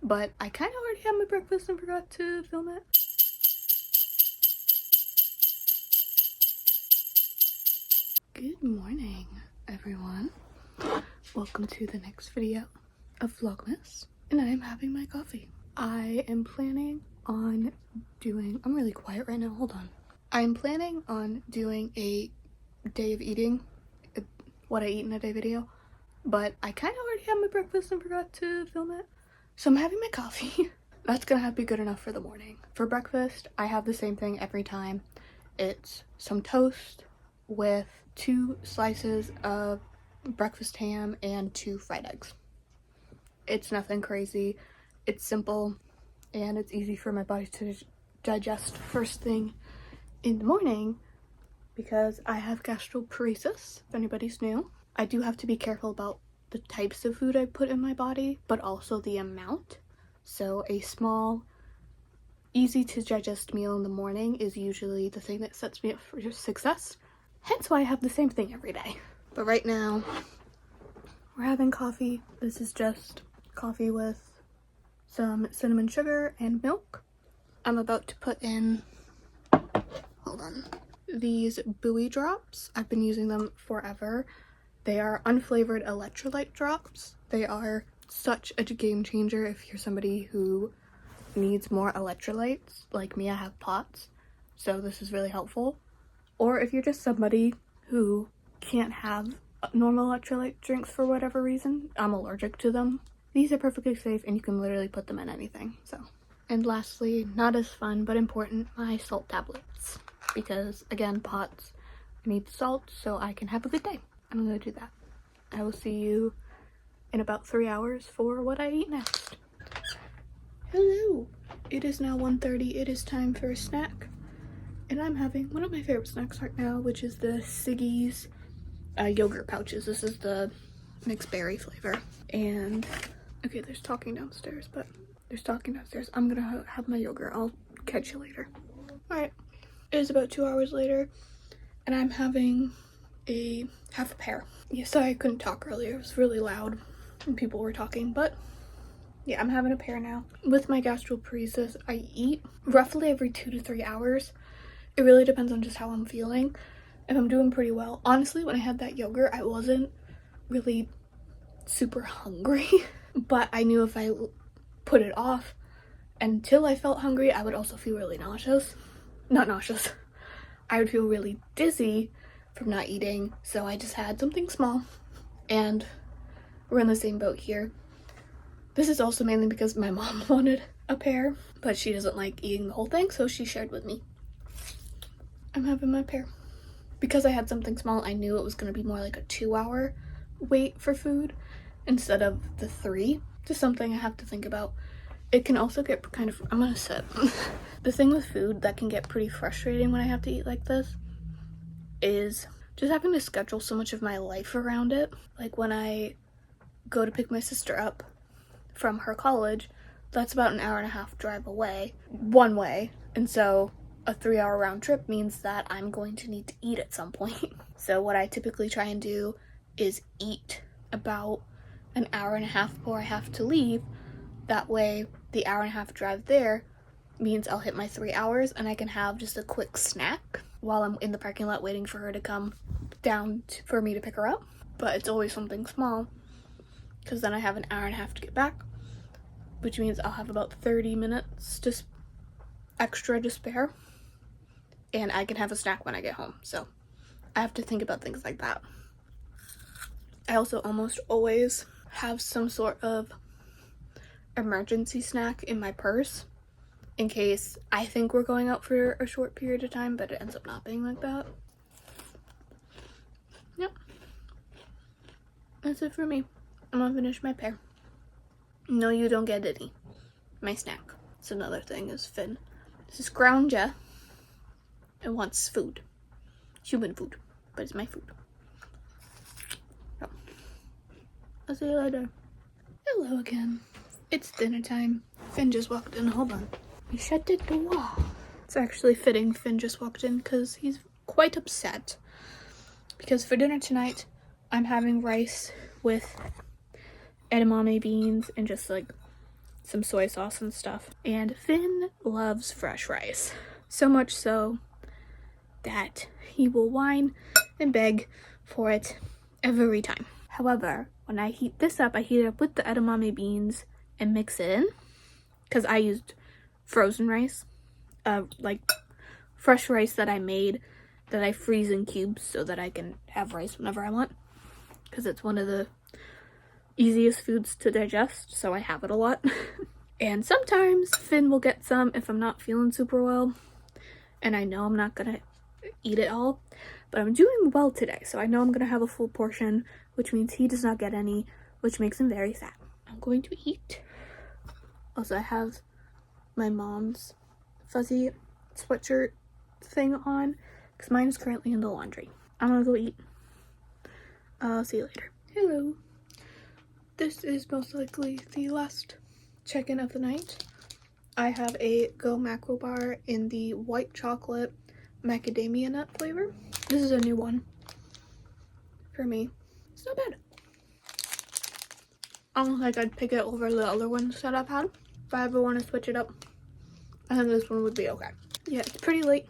but I kind of already had my breakfast and forgot to film it. Good morning, everyone. Welcome to the next video of Vlogmas, and I am having my coffee. I am planning on doing, I'm really quiet right now, hold on. I'm planning on doing a day of eating, what I eat in a day video, but I kind of already had my breakfast and forgot to film it. So I'm having my coffee. That's gonna have to be good enough for the morning. For breakfast, I have the same thing every time. It's some toast with 2 slices of breakfast ham and 2 fried eggs. It's nothing crazy. It's simple and it's easy for my body to digest first thing in the morning because I have gastroparesis, if anybody's new. I do have to be careful about the types of food I put in my body, but also the amount. So a small, easy to digest meal in the morning is usually the thing that sets me up for success. Hence why I have the same thing every day. But right now, we're having coffee. This is just coffee with some cinnamon sugar and milk. I'm about to put in, hold on, these buoy drops. I've been using them forever. They are unflavored electrolyte drops. They are such a game changer if you're somebody who needs more electrolytes. Like me, I have POTS, so this is really helpful. Or if you're just somebody who can't have normal electrolyte drinks for whatever reason, I'm allergic to them. These are perfectly safe and you can literally put them in anything, so. And lastly, not as fun but important, my salt tablets. Because again, POTS, I need salt so I can have a good day. I'm gonna do that. I will see you in about 3 hours for what I eat next. Hello! It is now 1:30. It is time for a snack. And I'm having one of my favorite snacks right now, which is the Siggy's yogurt pouches. This is the mixed berry flavor. And, okay, there's talking downstairs, but there's talking downstairs. I'm gonna have my yogurt. I'll catch you later. Alright, it is about 2 hours later, and I'm having half a pear. Yeah, sorry I couldn't talk earlier. It was really loud and people were talking, but yeah, I'm having a pear now. With my gastroparesis, I eat roughly every 2 to 3 hours. It really depends on just how I'm feeling. If I'm doing pretty well. Honestly, when I had that yogurt, I wasn't really super hungry, but I knew if I put it off until I felt hungry, I would also feel really nauseous. Not nauseous. I would feel really dizzy from not eating, so I just had something small, and we're in the same boat here. This is also mainly because my mom wanted a pear, but she doesn't like eating the whole thing, so she shared with me. I'm having my pear. Because I had something small, I knew it was going to be more like a 2-hour wait for food instead of the 3. Just something I have to think about. It can also get kind of, I'm gonna sit. The thing with food that can get pretty frustrating when I have to eat like this is just having to schedule so much of my life around it. Like when I go to pick my sister up from her college, that's about an 1.5-hour drive away, one way. And so a 3-hour round trip means that I'm going to need to eat at some point. So what I typically try and do is eat about an 1.5 hours before I have to leave. That way the 1.5-hour drive there means I'll hit my 3 hours and I can have just a quick snack while I'm in the parking lot waiting for her to come down for me to pick her up. But it's always something small because then I have an 1.5 hours to get back, which means I'll have about 30 minutes just extra to spare, and I can have a snack when I get home. So I have to think about things like that. I also almost always have some sort of emergency snack in my purse in case I think we're going out for a short period of time, but it ends up not being like that. Yep. That's it for me. I'm gonna finish my pear. No, you don't get any. My snack. It's another thing is Finn. This is Groundja. It wants food. Human food. But it's my food. So, I'll see you later. Hello again. It's dinner time. Finn just walked in. Hold on. We shut the door. It's actually fitting Finn just walked in because he's quite upset. Because for dinner tonight, I'm having rice with edamame beans and just like some soy sauce and stuff. And Finn loves fresh rice. So much so that he will whine and beg for it every time. However, when I heat this up, I heat it up with the edamame beans and mix it in. Because I used frozen rice. Like fresh rice that I made that I freeze in cubes so that I can have rice whenever I want. Because it's one of the easiest foods to digest, so I have it a lot. And sometimes Finn will get some if I'm not feeling super well. And I know I'm not gonna eat it all. But I'm doing well today, so I know I'm gonna have a full portion, which means he does not get any, which makes him very sad. I'm going to eat. Also, I have my mom's fuzzy sweatshirt thing on because mine is currently in the laundry. I'm gonna go eat. See you later. Hello. This is most likely the last check-in of the night. I have a Go Macro bar in the white chocolate macadamia nut flavor. This is a new one for me. It's not bad. I don't think I'd pick it over the other ones that I've had. If I ever want to switch it up, I think this one would be okay. Yeah, it's pretty late,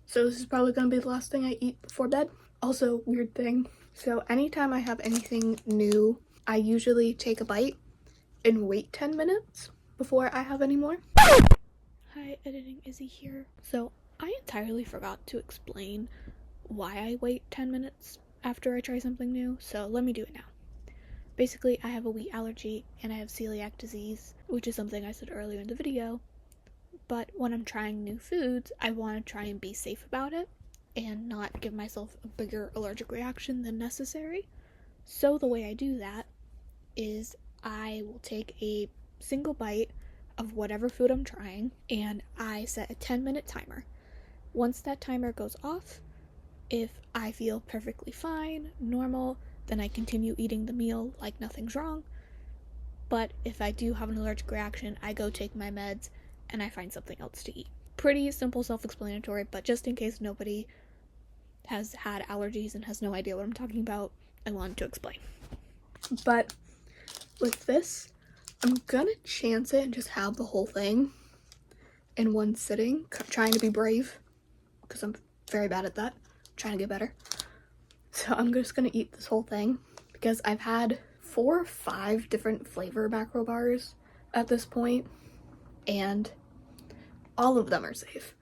so this is probably going to be the last thing I eat before bed. Also, weird thing. So anytime I have anything new, I usually take a bite and wait 10 minutes before I have any more. Hi, editing Izzy here. So I entirely forgot to explain why I wait 10 minutes after I try something new, so let me do it now. Basically, I have a wheat allergy and I have celiac disease, which is something I said earlier in the video. But when I'm trying new foods, I want to try and be safe about it and not give myself a bigger allergic reaction than necessary. So the way I do that is I will take a single bite of whatever food I'm trying and I set a 10-minute timer. Once that timer goes off, if I feel perfectly fine, normal, then I continue eating the meal like nothing's wrong. But if I do have an allergic reaction, I go take my meds and I find something else to eat. Pretty simple, self-explanatory, but just in case nobody has had allergies and has no idea what I'm talking about, I wanted to explain. But with this, I'm gonna chance it and just have the whole thing in one sitting, trying to be brave, because I'm very bad at that, trying to get better. So I'm just gonna eat this whole thing, because I've had 4 or 5 different flavor macro bars at this point, and all of them are safe.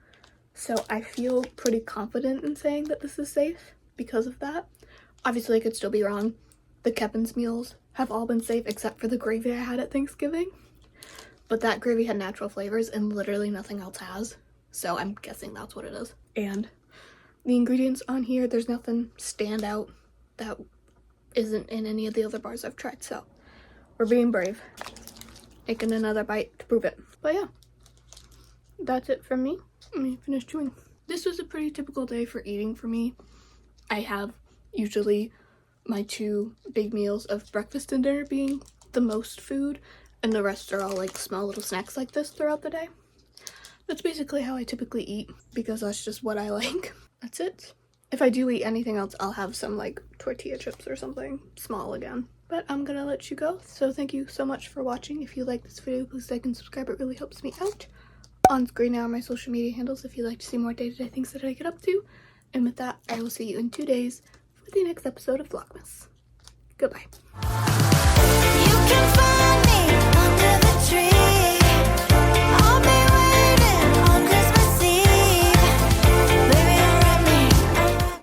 So I feel pretty confident in saying that this is safe because of that. Obviously, I could still be wrong. The Kevin's meals have all been safe except for the gravy I had at Thanksgiving. But that gravy had natural flavors and literally nothing else has. So I'm guessing that's what it is. And the ingredients on here, there's nothing stand out that isn't in any of the other bars I've tried. So we're being brave. Taking another bite to prove it. But yeah, that's it from me. Let me finish chewing. This was a pretty typical day for eating for me. I have usually my 2 big meals of breakfast and dinner being the most food, and the rest are all like small little snacks like this throughout the day. That's basically how I typically eat because that's just what I like. That's it. If I do eat anything else, I'll have some like tortilla chips or something small again. But I'm gonna let you go. So thank you so much for watching. If you like this video, please like and subscribe. It really helps me out. On screen now are my social media handles if you'd like to see more day-to-day things that I get up to. And with that, I will see you in 2 days for the next episode of Vlogmas. Goodbye.